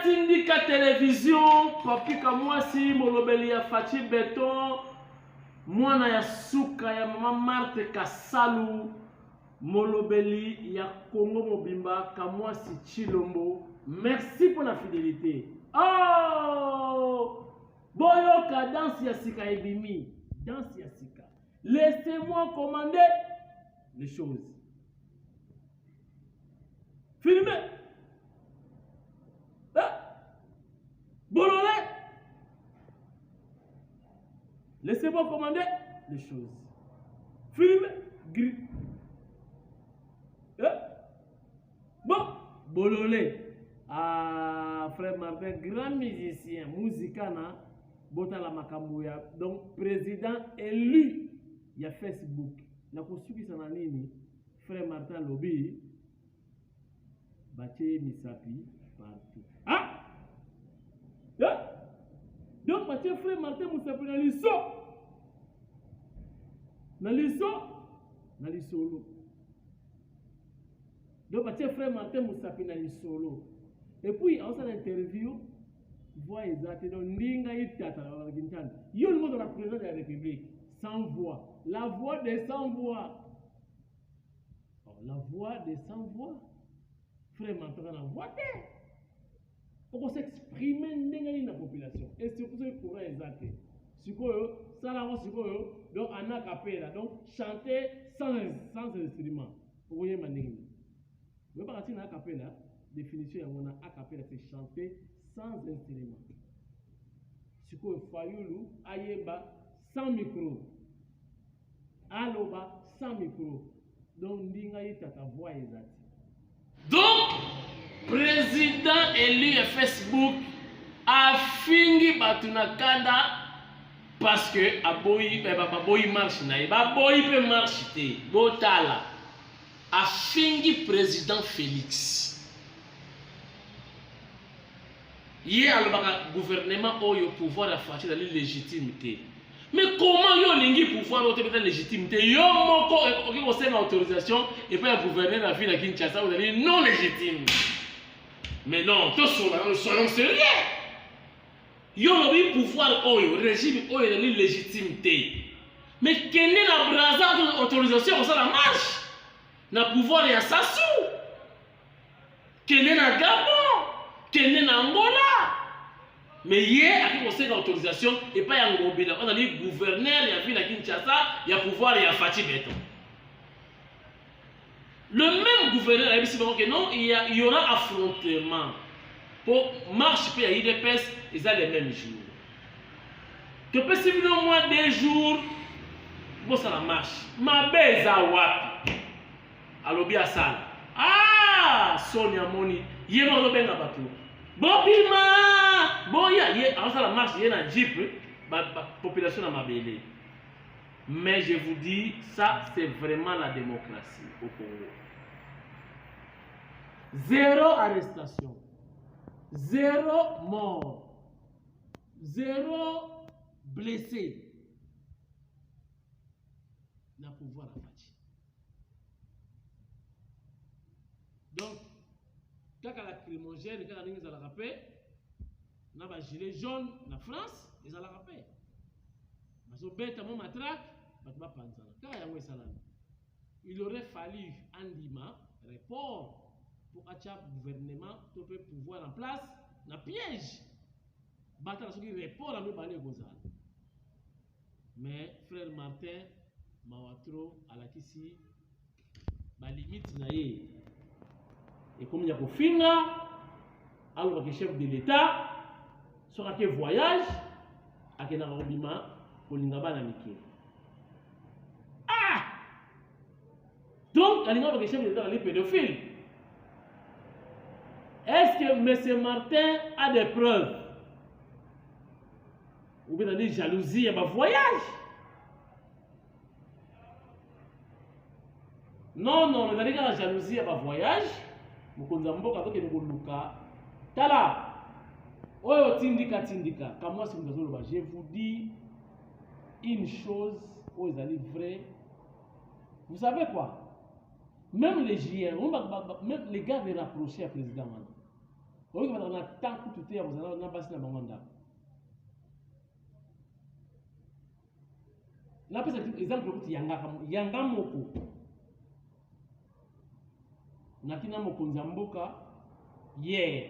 Tindika télévision, papi kamwasi molobeli ya Fachi Beton, mwana ya suka ya mama Marthe Kasalu, molobeli ya Congo Mobimba kamwasi Chilombo. Merci pour la fidélité. Oh! Boyoka danse ya sika ebimi, danse ya sika. Laissez-moi commander les choses. Filmez. Bololé. Laissez-moi commander les choses. Filmez. Gris. Bon. Bololé. Ah, frère Martin, grand musicien, musicana, Botala Makambuya. Donc, président élu, il y a Facebook. La constitution en ligne, frère Martin Lobby, Baché Misapi, partout. Ah! Donc, Baché frère Martin Misapi, dans l'isolo. Donc, Baché frère Martin Misapi, dans l'isolo. Et puis, en cette interview, voix exactement, Ninga Itata, il y a le mot de la présidence de la République, sans voix. La voix des sans voix. Oh, la voix des sans voix. Frère Martin, la voix des. Pour s'exprimer dans la population. Et c'est pour ça que courant exact. Ça là, donc en acapella, donc chanter sans instrument. Vous voyez ma ligne. Vous voyez pas en acapella. Définition on a acapella, c'est chanter sans instrument. Ce que Fayoulou, Ayeba, sans micro. Aloba, sans micro. Donc, Ndingaï ta voix exacte. Donc, président élu à Facebook a fini Batunakanda parce que Aboyi marche naïe. Aboyi peut marcher. Botala a fini président Félix. Hier, le gouvernement a eu le pouvoir de faire la légitimité. Mais comment yo lingi pouvoir de la légitimité? Yo moko qui concerne l'autorisation et puis le gouvernement de la ville de Kinshasa, vous allez non légitime. Mais non, tous soyons sérieux. Yo le pouvoir le régime de la légitimité. Mais quelle est la brassard de l'autorisation ça la marche? Na pouvoir ya Sassou. Quelle est la Gabon? Quelle est Angola? Mais hier, à qui conseille l'autorisation, et pas un gros bénin. On a dit gouverneur, il y a vu la Kinshasa, il y a pouvoir, il y a Fachi Beton. Le même gouverneur a dit que non, il y aura affrontement. Pour marche, puis il y a IDPS, ils ont les mêmes jours. Que peut se au moins 2 jours, bon, ça la marche. Ma belle Zawapi. Alobi Asal. Ah, Sonia Moni. Yéma Robenga Batou. Bobima! Boya, avant ça la marche, il y a un jeep, la population a mabélé. Mais je vous dis, ça c'est vraiment la démocratie au Congo. 0 arrestation, 0 mort, 0 blessé. Le pouvoir a fait. Donc, quand la lacrymogène, quand la la rappel, on a gilet jaune en France, ils ont la rappel. Parce que bête à mon matraque, il aurait fallu Andima report pour que le gouvernement peut pouvoir en place dans piège. Battre ce qui report à nous mais frère Martin Mawatro à la Kissi, ma limite naïe. Et comme il y a un finga, alors que le chef de l'État sera que voyage à Kenarobima pour l'Ingaba Namike. Ah! Donc, le chef de l'État est pédophile. Est-ce que M. Martin a des preuves? Ou bien des jalousies à ma voyage? Non, non, mais la jalousie à ma voyage. Tala, oyo tindika, je vous dis une chose, aux amis vrai. Vous savez quoi? Même les JR, même les gars veulent rapprocher le président. oyo ba na tant que tout est ozala na basi na bango ndako. Na pesa exemple kuti yanga moko nakina mokonzi mboka hier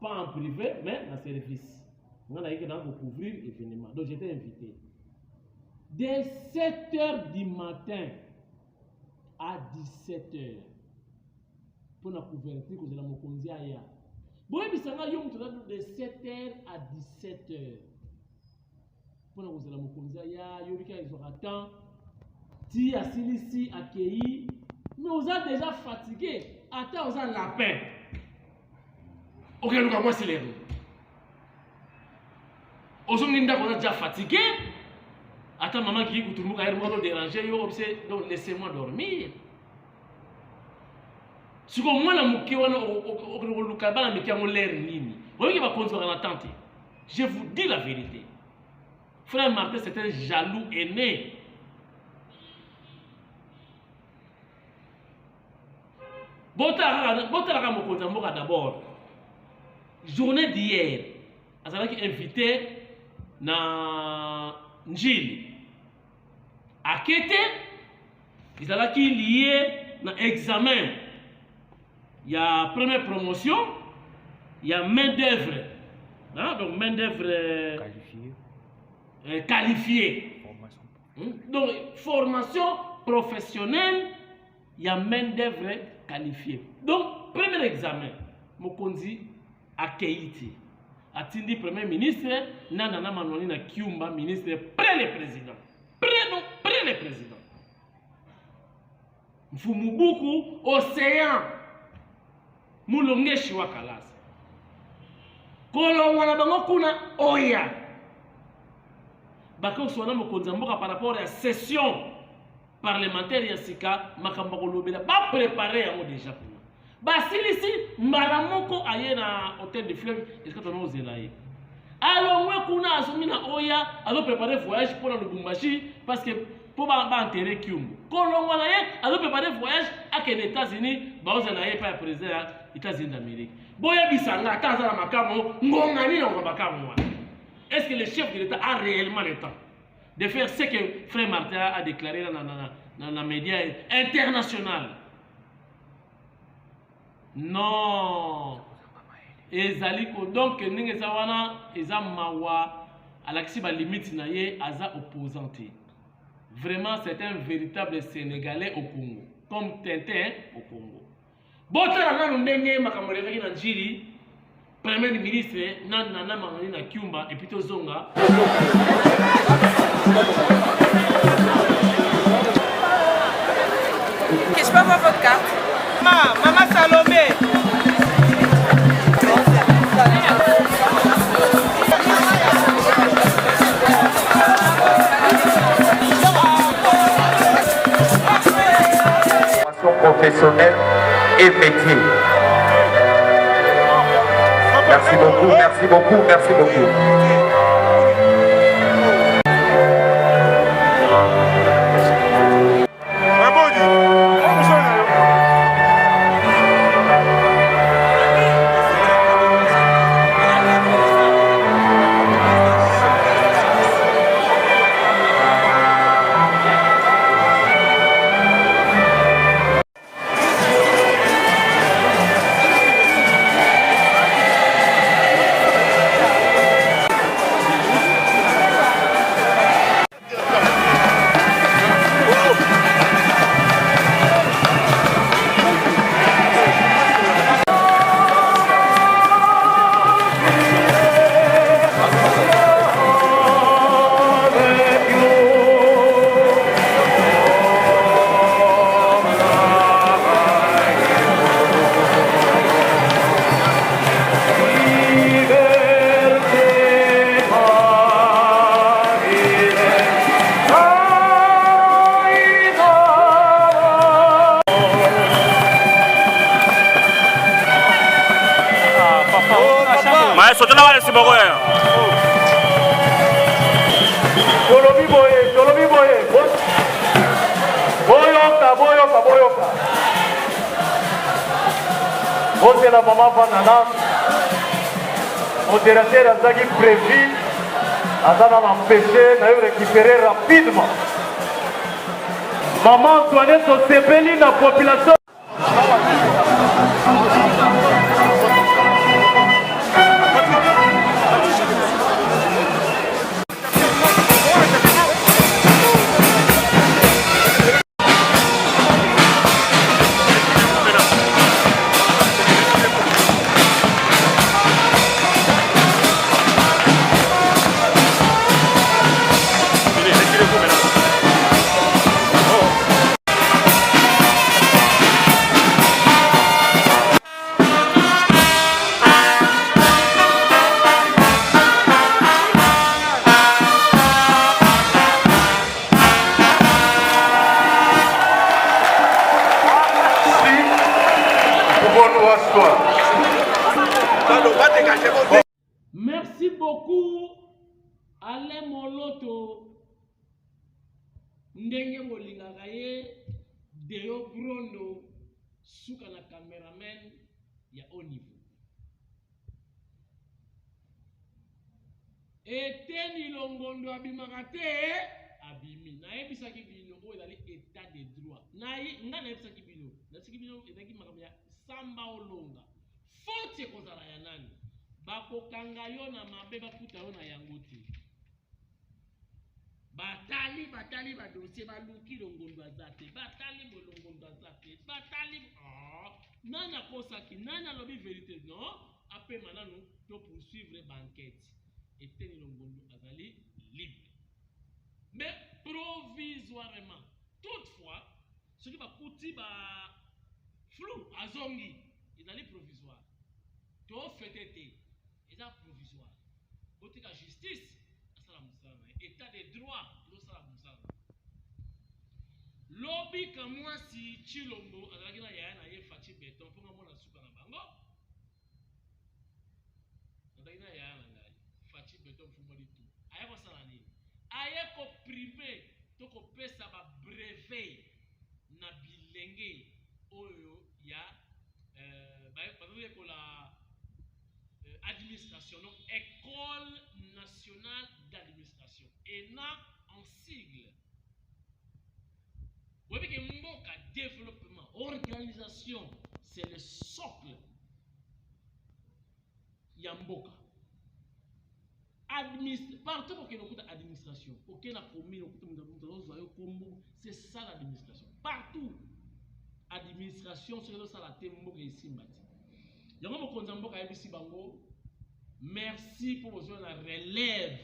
pas en privé mais en service. On a eu pour couvrir l'événement. Donc j'étais invité. Dès 7h du matin à 17h pour la couverture que j'ai la mokonzi aya. Bon, et puis ça va de 7h à 17h. Pour la couverture la mokonzi aya, yobika ils auront temps. Ti asilisi accueilli, mais on a déjà fatigué. Attends, on a la peine. Ok, nous moi c'est les roues. Aujourd'hui, on a déjà fatigué. Attends, maman qui dit que tout le monde a dérangé, donc laissez-moi dormir. Si vous avez je vous dis la vérité. Frère Martin, c'est un jaloux aîné. D'abord, journée d'hier, il a invité na Njili. À Kété, ils ont lié na examen. Il y a première promotion, il y a main d'œuvre. Hein? Donc main d'œuvre qualifiée. Donc formation professionnelle, il y a main d'œuvre qualifiée. Donc premier examen, Mokonzi a Keïti. Atindi premier ministre, Nana Manoni na Kiumba ministre près le président. Près le président. Mfumubuku océan. Mulonge shiwa kalasa. Kolo wana bango kuna oya. Bako swana mokonzi mboka par rapport à la session parlementaire ya sika makamba ko lobela ba préparer yango déjà pour. Basilisi maramoko aye na hôtel de fleuve est-ce que tono zelaye. Alors moi kuna asumina oya azo préparer voyage pour le Lubumbashi parce que pour ba enterrer Kyumbu. Kolongwa na ye azo préparer voyage à les États-Unis ba ozela ye pa président États-Unis d'Amérique. Boya bisanga kaza na makamo ngongani na makamo. Est-ce que le chef de l'État a réellement le temps de faire ce que Frère Martin a déclaré dans les médias internationaux? Non. Ezaliko donc ninga wana eza mawa alaxi ba limite na ye aza opposante. Vraiment c'est un véritable Sénégalais au Congo, comme Tintin au Congo. Botala na ndenge makambo leveki na Njili, premier ministre nana mangani na Kiumba et puis tozonga. Qu'est-ce que je peux avoir votre carte? Maman Salomé. Professionnel et métier. Merci beaucoup, merci beaucoup, merci beaucoup. Boyoka. La maman Vanana. modérateur azaki prévu aza na empêché na yo récupérer rapidement. Maman Antoinette tosepeli na population. Merci beaucoup Alain Moloto ndenge molingaka ye Deo Brondo suka na cameraman ya haut niveau eteni longondo abimaka te abimi nayebisaki bino oyo ezali état de droit nga nayebisaki bino ezalaki makambo ya samba olonga faute ekozala ya nani bakokanga yo na mabe bakuta yo na yango te batali badossier baluki longondo aza te batali bolongondo aza te batali nani akosaki nani alobi vérité non apema nanu to poursuivre banquête eteni longondo azali libre mais provisoirement toutefois soki bakuti ba flou azongi ezali provisoire to fete te eza provisoire botika justice asala mosala na état de droit losala mosala lobi ka mwasi Chilombo azalaki na yaya na ye Fachi Beton mpo nga mona suka na bango azalaki na yaya na ngai Fachi Beton mfumboli tu aya kosala nini aye koprime to kopesa babrevet na bilenge oyo ya la administration, donc École nationale d'administration, ENA en sigle. Vous voyez que Mboka développement, organisation, c'est le socle. Yamboka. Partout pour qu'il y ait une administration, aucun commune, c'est ça l'administration. Partout. Administration, c'est ça la thème ici. Yango mokonza mboka yebisi bango merci pour besoin la relève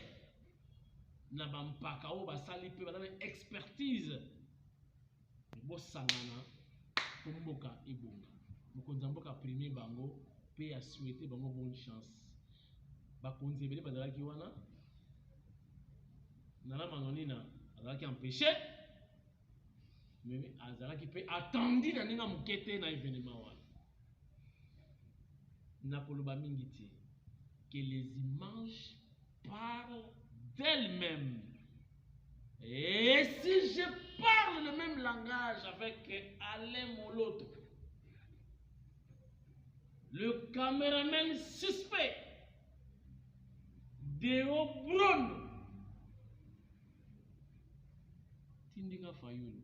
na bampaka o basali pe ba expertise bo sangana pour mboka ebonga mokonza mboka premier bango pe a souhaité bango bonne chance bakonzi ebele bazalaki wana nala manonina azalaki empêché mais azalaki pe attendi na ninga mukete na événement wana Nakoloba Mingiti, que les images parlent d'elles-mêmes. Et si je parle le même langage avec Alain Moloto, le caméraman suspect, Deo Brondo, Tindika Fayoun.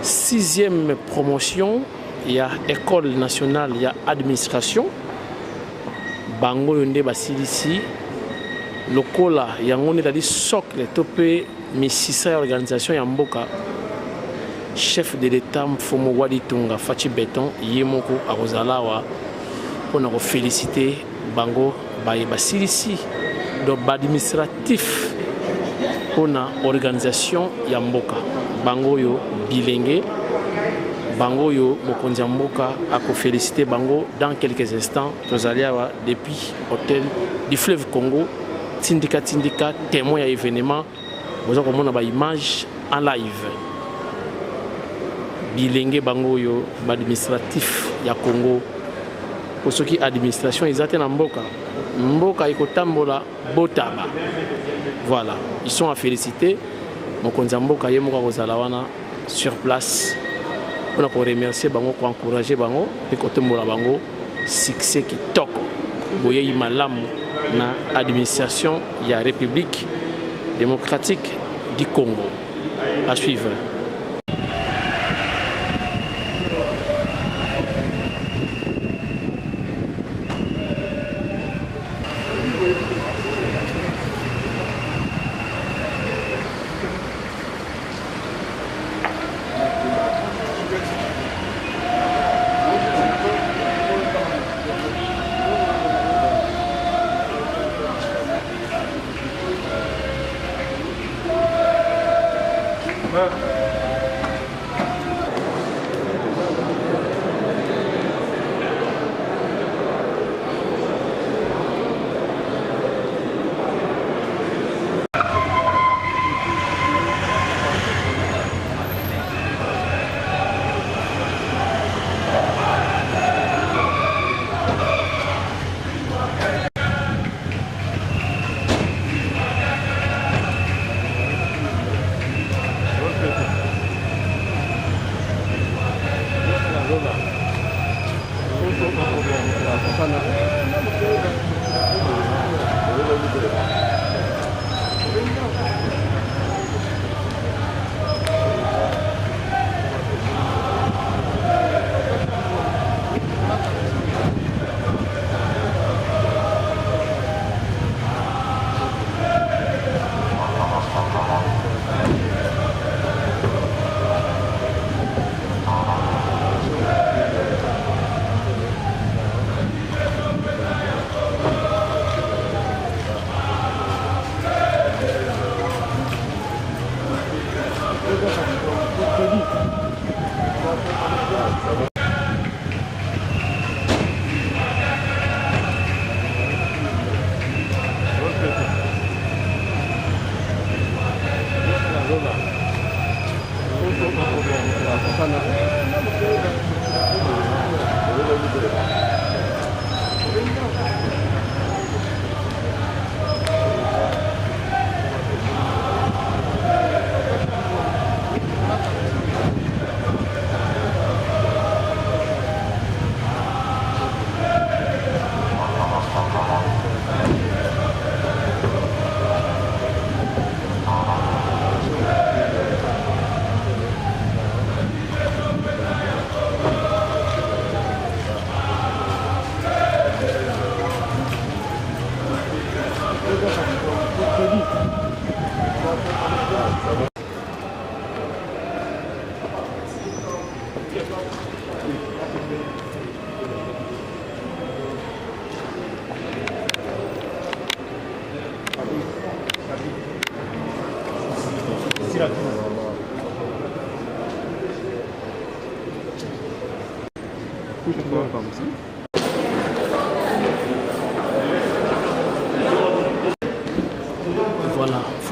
Sixième promotion, il y a école nationale, il y a administration. Bango yonde basilisi lokola yango ne tadi socle topé misisa organisation ya mboka. Chef de l'État Mfomo Wadi Tunga Fachi Beton yemoko akozalawa pona ko féliciter bango basilisi do administratif pona organisation ya mboka bango yo bilenge bango yo mokonzi ya mboka ako féliciter bango dans quelques instants tozaliawa depuis hôtel du fleuve Congo tindika témoin ya événement vous avez komona ba image en live bilenge bango yo administratif ya Congo pour ce qui administration ils attendent mboka ikotambola botaba voilà ils sont à féliciter mokonzi ya mboka ye moko kozala wana sur place pour remercier bango pour encourager bango et kotombola bango succès kitoko boye malamu na administration ya République démocratique du Congo à suivre.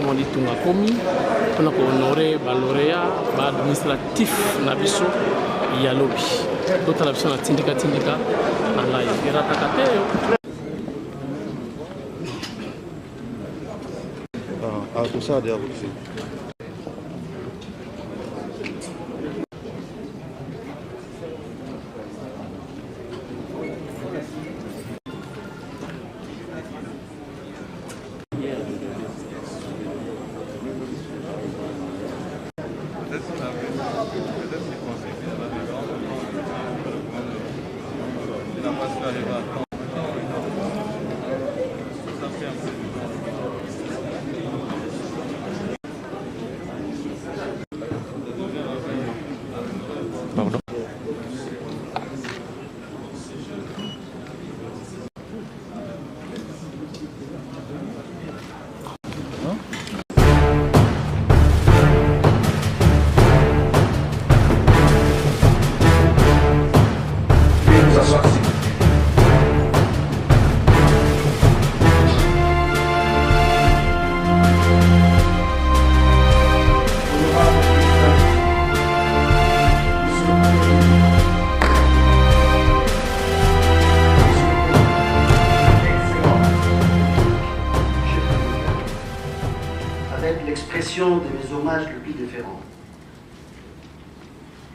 Mondi Tunga Komi, on a honoré le lauréat administratif Nabiso Yalobi. D'autres options à Tindika en live. Tout ça d'ailleurs aussi. Pardon. L'expression de mes hommages le plus déférents.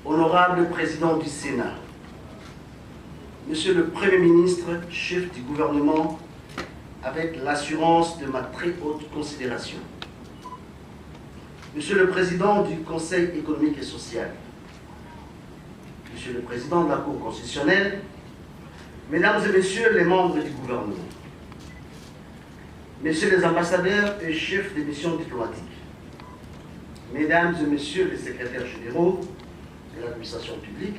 Honorable Président du Sénat, Monsieur le Premier ministre, chef du gouvernement, avec l'assurance de ma très haute considération, Monsieur le Président du Conseil économique et social, Monsieur le Président de la Cour constitutionnelle, Mesdames et Messieurs les membres du gouvernement, Messieurs les ambassadeurs et chefs des missions diplomatiques, Mesdames et Messieurs les secrétaires généraux de l'administration publique,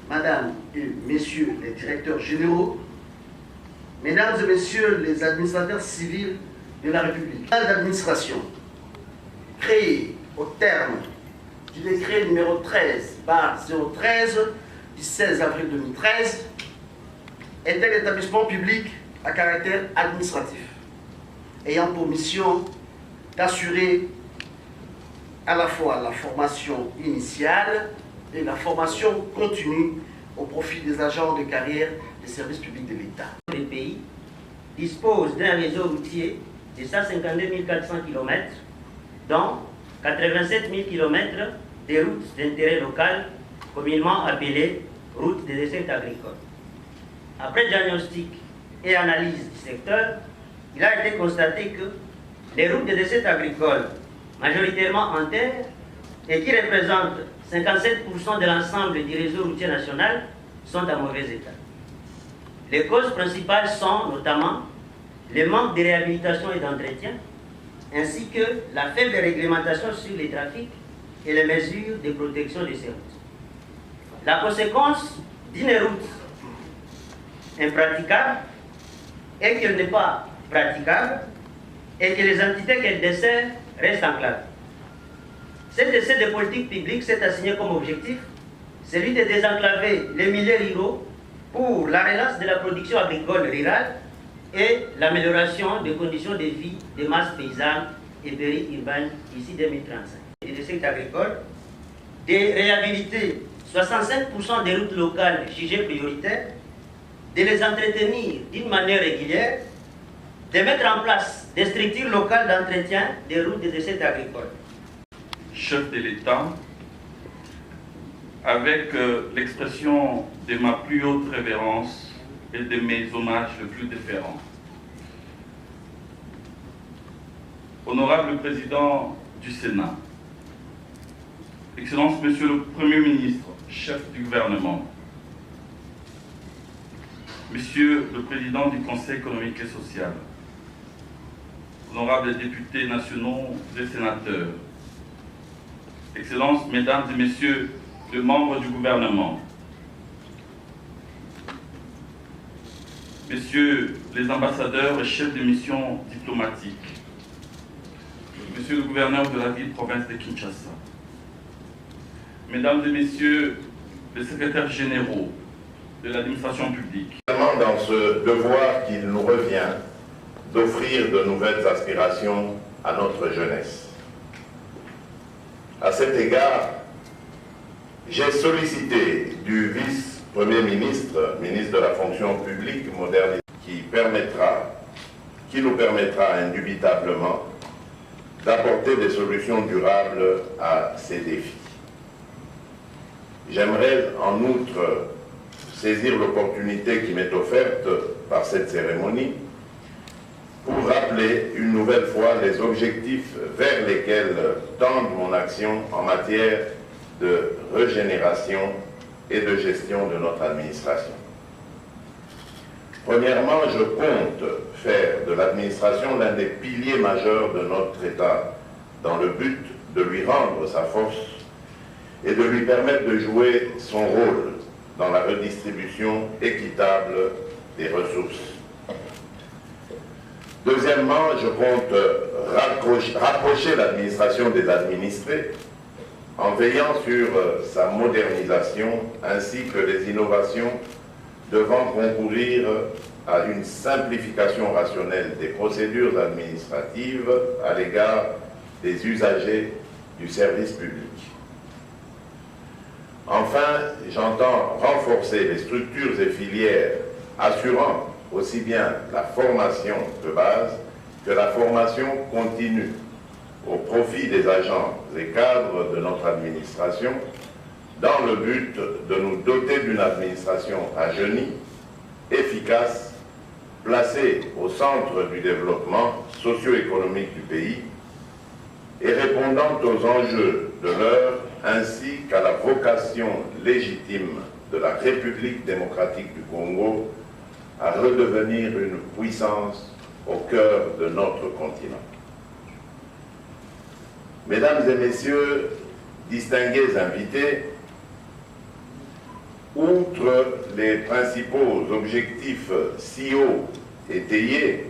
Madame et Messieurs les directeurs généraux, Mesdames et Messieurs les administrateurs civils de la République. L'administration, créée au terme du décret numéro 13/013 du 16 avril 2013, est un établissement public à caractère administratif, ayant pour mission d'assurer à la fois la formation initiale et la formation continue au profit des agents de carrière des services publics de l'État. Le pays dispose d'un réseau routier de 152 400 km, dont 87 000 km de routes d'intérêt local, communément appelées routes de desserte agricole. Après diagnostic et analyse du secteur, il a été constaté que les routes de desserte agricole, majoritairement en terre, et qui représentent 57% de l'ensemble du réseau routier national, sont en mauvais état. Les causes principales sont notamment le manque de réhabilitation et d'entretien, ainsi que la faible réglementation sur les trafics et les mesures de protection de ces routes. La conséquence d'une route impraticable est qu'elle n'est pas praticable et que les entités qu'elle dessert restent enclavées. Cet essai de politique publique s'est assigné comme objectif celui de désenclaver les milieux ruraux pour la relance de la production agricole rurale et l'amélioration des conditions de vie des masses paysannes et périurbaines d'ici 2035. Et le secteur agricole, de réhabiliter 65% des routes locales jugées prioritaires, de les entretenir d'une manière régulière, de mettre en place des structures locales d'entretien des routes de cette agricole. Chef de l'État, avec l'expression de ma plus haute révérence et de mes hommages les plus déférents. Honorable Président du Sénat, Excellence Monsieur le Premier ministre, chef du gouvernement, Monsieur le Président du Conseil économique et social, honorables députés nationaux et sénateurs, Excellences, Mesdames et Messieurs les membres du gouvernement, Messieurs les ambassadeurs et chefs de mission diplomatiques, Monsieur le gouverneur de la ville-province de Kinshasa, Mesdames et Messieurs les secrétaires généraux de l'administration publique. Dans ce devoir qu'il nous revient d'offrir de nouvelles aspirations à notre jeunesse. À cet égard, j'ai sollicité du vice-premier ministre, ministre de la fonction publique moderne, qui nous permettra indubitablement d'apporter des solutions durables à ces défis. J'aimerais en outre saisir l'opportunité qui m'est offerte par cette cérémonie pour rappeler une nouvelle fois les objectifs vers lesquels tend mon action en matière de régénération et de gestion de notre administration. Premièrement, je compte faire de l'administration l'un des piliers majeurs de notre État dans le but de lui rendre sa force et de lui permettre de jouer son rôle dans la redistribution équitable des ressources. Deuxièmement, je compte rapprocher l'administration des administrés en veillant sur sa modernisation ainsi que les innovations devant concourir à une simplification rationnelle des procédures administratives à l'égard des usagers du service public. Enfin, j'entends renforcer les structures et filières assurant aussi bien la formation de base que la formation continue au profit des agents et cadres de notre administration dans le but de nous doter d'une administration rajeunie, efficace, placée au centre du développement socio-économique du pays et répondant aux enjeux de l'heure ainsi qu'à la vocation légitime de la République démocratique du Congo à redevenir une puissance au cœur de notre continent. Mesdames et messieurs, distingués invités, outre les principaux objectifs si hauts étayés,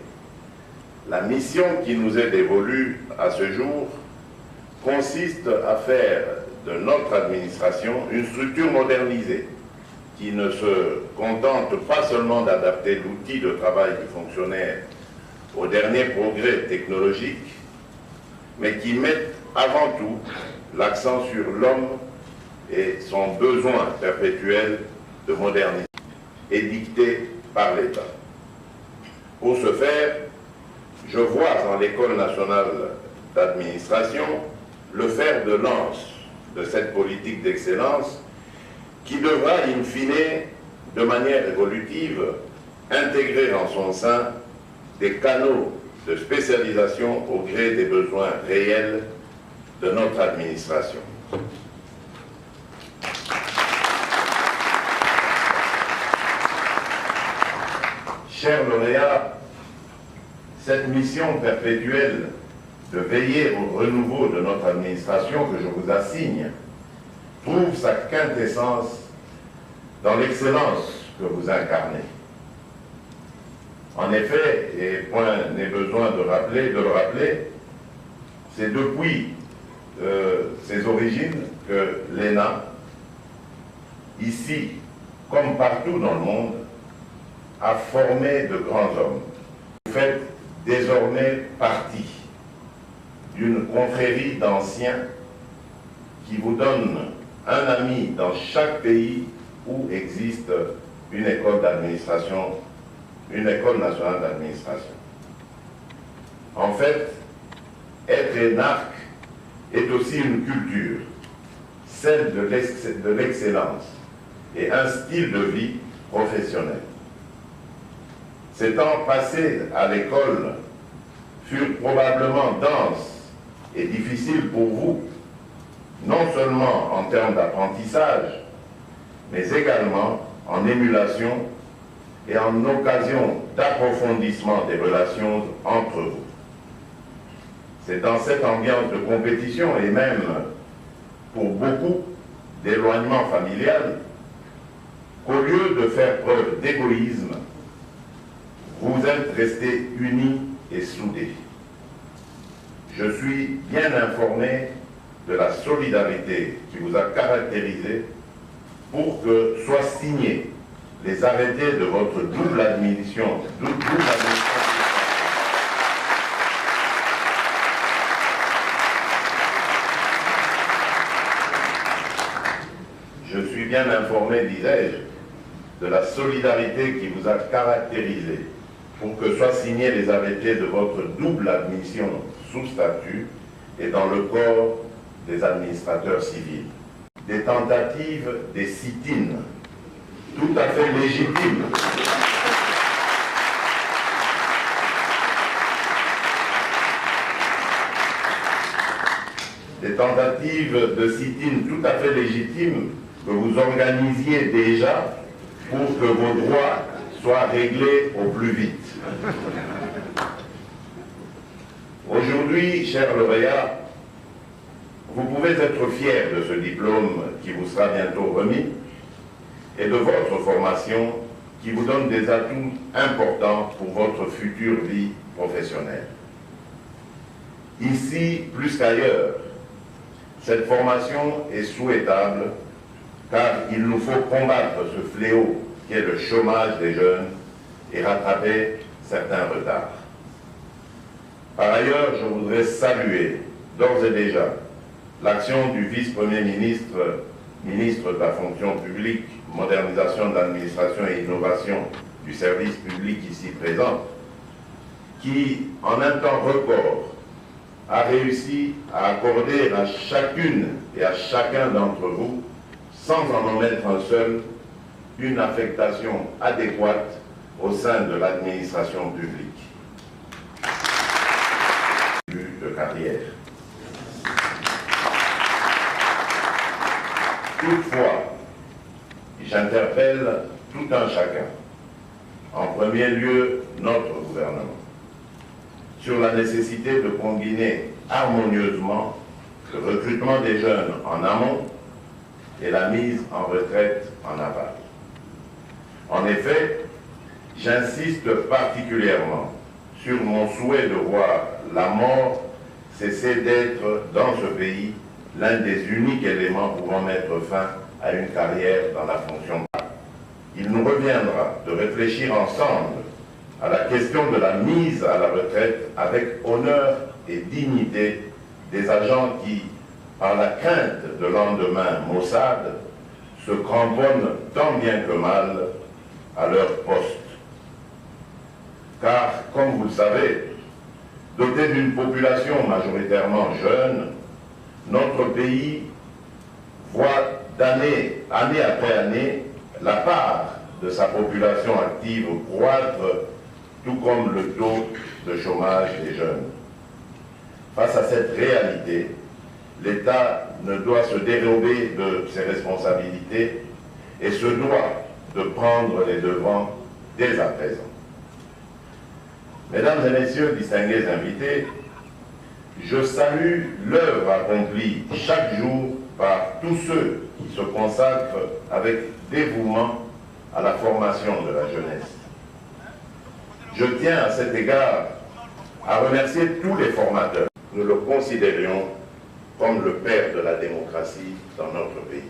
la mission qui nous est dévolue à ce jour consiste à faire de notre administration une structure modernisée qui ne se contente pas seulement d'adapter l'outil de travail du fonctionnaire aux derniers progrès technologiques, mais qui met avant tout l'accent sur l'homme et son besoin perpétuel de modernité édicté par l'État. Pour ce faire, je vois en l'École nationale d'administration le fer de lance de cette politique d'excellence qui devra, in fine, de manière évolutive, intégrer en son sein des canaux de spécialisation au gré des besoins réels de notre administration. Chers lauréats, cette mission perpétuelle de veiller au renouveau de notre administration que je vous assigne trouve sa quintessence dans l'excellence que vous incarnez. En effet, et point n'est besoin de le rappeler, c'est depuis ses origines que l'ENA, ici comme partout dans le monde, a formé de grands hommes. Vous faites désormais partie d'une confrérie d'anciens qui vous donne un ami dans chaque pays où existe une école d'administration, une école nationale d'administration. En fait, être énarque est aussi une culture, celle de l'excellence et un style de vie professionnel. Ces temps passés à l'école furent probablement denses et difficiles pour vous, non seulement en termes d'apprentissage, mais également en émulation et en occasion d'approfondissement des relations entre vous. C'est dans cette ambiance de compétition et même, pour beaucoup, d'éloignement familial, qu'au lieu de faire preuve d'égoïsme, vous êtes restés unis et soudés. Je suis bien informé de la solidarité qui vous a caractérisé pour que soient signés les arrêtés de votre double administration. désormais, disais-je, de la solidarité qui vous a caractérisé pour que soient signés les arrêtés de votre double admission sous statut et dans le corps des administrateurs civils. Des tentatives, des sit-ins, tout à fait légitimes. Des tentatives de sit-in tout à fait légitimes que vous organisiez déjà pour que vos droits soient réglés au plus vite. Aujourd'hui, cher lauréat, vous pouvez être fier de ce diplôme qui vous sera bientôt remis et de votre formation qui vous donne des atouts importants pour votre future vie professionnelle. Ici, plus qu'ailleurs, cette formation est souhaitable car il nous faut combattre ce fléau qui est le chômage des jeunes et rattraper certains retards. Par ailleurs, je voudrais saluer d'ores et déjà l'action du vice-premier ministre, ministre de la fonction publique, modernisation de l'administration et innovation du service public ici présent, qui, en un temps record, a réussi à accorder à chacune et à chacun d'entre vous, sans en omettre un seul, une affectation adéquate au sein de l'administration publique. De carrière. Toutefois, j'interpelle tout un chacun, en premier lieu notre gouvernement, sur la nécessité de combiner harmonieusement le recrutement des jeunes en amont et la mise en retraite en aval. En effet, j'insiste particulièrement sur mon souhait de voir la mort cesser d'être dans ce pays l'un des uniques éléments pouvant mettre fin à une carrière dans la fonction publique. Il nous reviendra de réfléchir ensemble à la question de la mise à la retraite avec honneur et dignité des agents qui, par la crainte de lendemain maussade, se cramponnent tant bien que mal à leur poste. Car, comme vous le savez, doté d'une population majoritairement jeune, notre pays voit année après année la part de sa population active croître, tout comme le taux de chômage des jeunes. Face à cette réalité, l'État ne doit se dérober de ses responsabilités et se doit de prendre les devants dès à présent. Mesdames et messieurs, distingués invités, je salue l'œuvre accomplie chaque jour par tous ceux qui se consacrent avec dévouement à la formation de la jeunesse. Je tiens à cet égard à remercier tous les formateurs. Nous le considérions comme le père de la démocratie dans notre pays.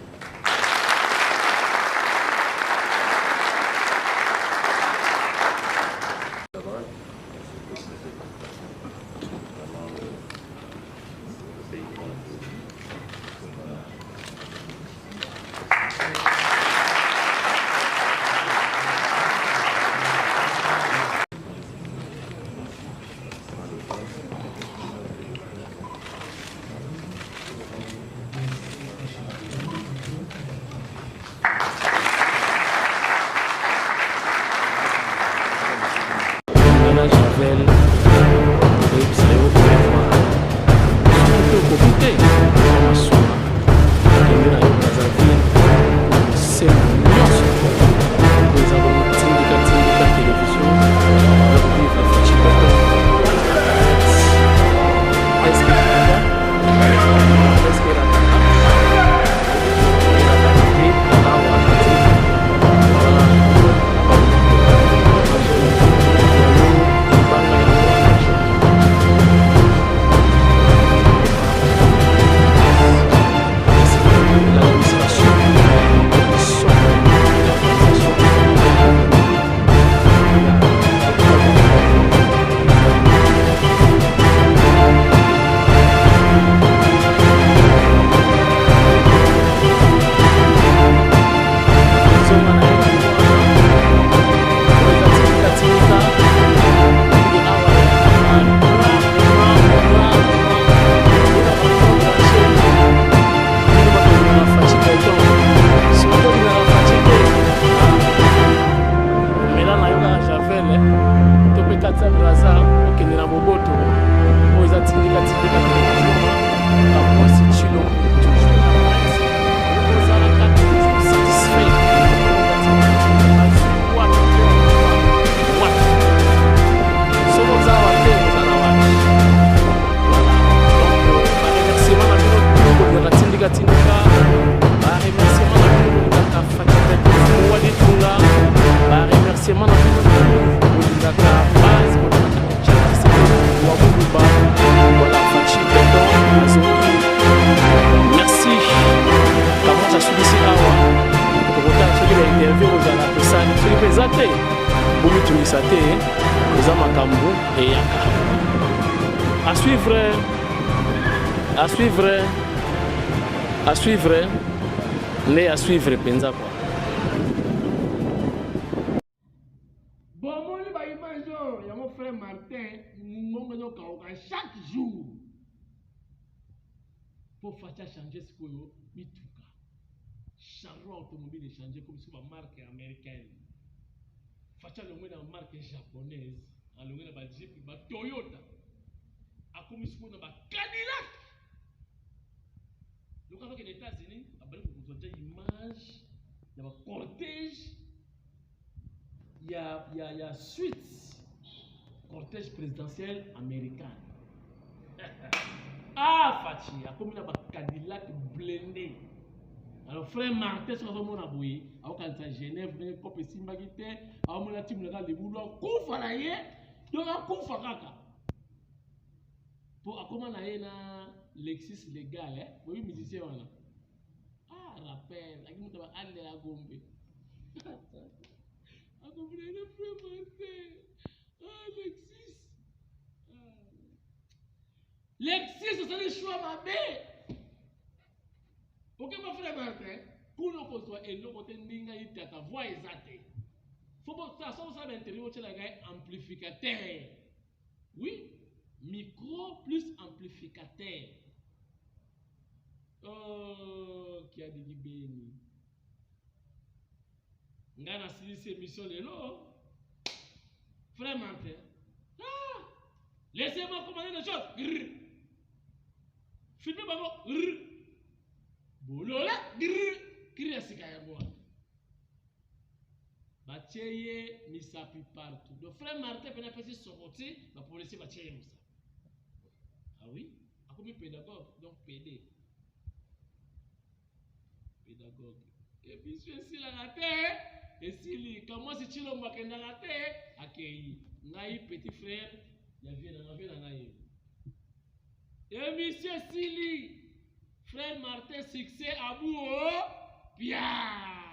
kati braza okende na boboto oyo eza tindika toujours bakwasi chilo toujours ozalaka toujours satisfait soki ozala wate ozala wate baremerciement na bino kolingaka tindika baremerciement na bino kolingaka fakitawaditunga baremerciement na bino kolingaka base kolingaka wabuluba wala faci beton azongi merci kamoza sulisi awa tokotala soki bainterview kozala pesani soki mpe eza te bomitungisa te eza makambo eyaka à suivre nde à suivre mpenza kwa bomoni baimage oyo yango frère Martin ngongo ezokauka chaque jour po faci achange sikoyo mituka charroi automobile echange comme siko bamarke américaine faci alongwe na marque japonaise alongwe na bajeep batoyota akomi sikoyo na bacadillac donc avec les États-Unis abali kokozwa te image ya bacortège ya suite cortège présidentiel américain ah faci akomi na bacadillac blindé alors frère Martin soki azomona boye akokanisa Genève ndenge kope esimbaki te aomona timolaka libulu akufa na ye donc akufa kaka po akoma na ye na Lexus légal boyi musicien wana ah rappel aki moto baalela gombe akomona frère Martin ah Lexus osali choix mabe oke ba frère Martin kuna okozwa eloko te ndinga itata voix eza te so bosala bainterview otyelaka ye amplificateur oui micro plus amplificateur oh qui a dit beni nga nasilisi émission lelo frère Martin ah laissez-moi commander les choses filme bango bolola kiri ya sika yango wana batie ye misapi partout donc frère Martin pena apesi soroti bapolisier batie ye mosapi ah oui akomi pédagogue donc pédé pédagogue émission esilaka te esili kamwasi Chilombo akendaka te akei ngai petit frère ya vie na ngai émission esili frère Martin succès abuo pia